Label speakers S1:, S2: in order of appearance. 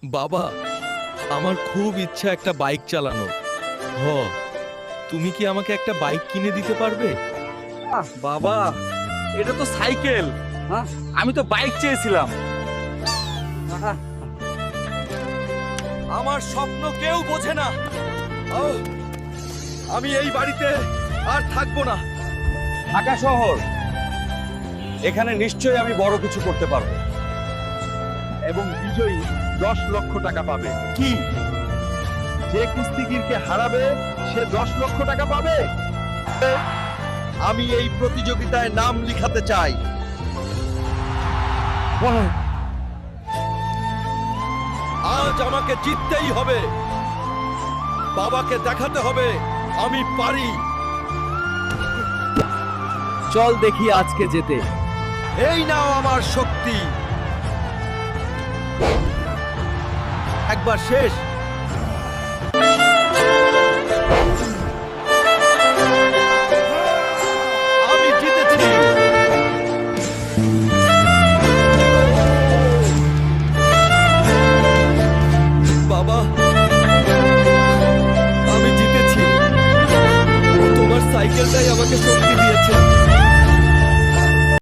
S1: বাবা, আমার খুব ইচ্ছা একটা বাইক চালানোর। হ, তুমি কি আমাকে একটা বাইক কিনে দিতে পারবে?
S2: বাবা, এটা তো সাইকেল।
S3: হ্যাঁ?
S2: আমি তো বাইক চেয়েছিলাম।
S1: আমার স্বপ্ন কেউ বোঝে না। আহ, আমি এই বাড়িতে আর থাকবো না।
S2: ঢাকা শহর, এখানে নিশ্চয়ই আমি বড় কিছু করতে পারবো।
S4: এবং বিজয়ী 10 লক্ষ টাকা পাবে।
S1: কি?
S4: যে কুস্তিগিরকে হারাবে সে 10 লক্ষ টাকা পাবে। আমি এই প্রতিযোগিতায় নাম লিখাতে চাই।
S1: আজ আমাকে জিততেই হবে। বাবাকে দেখাতে হবে আমি পারি।
S3: চল দেখি আজকে যেতে।
S1: এই নাও আমার শক্তি। একবার শেষ। আমি জিতেছি। বাবা, আমি জিতেছি। তোমার সাইকেলটাই আমাকে শক্তি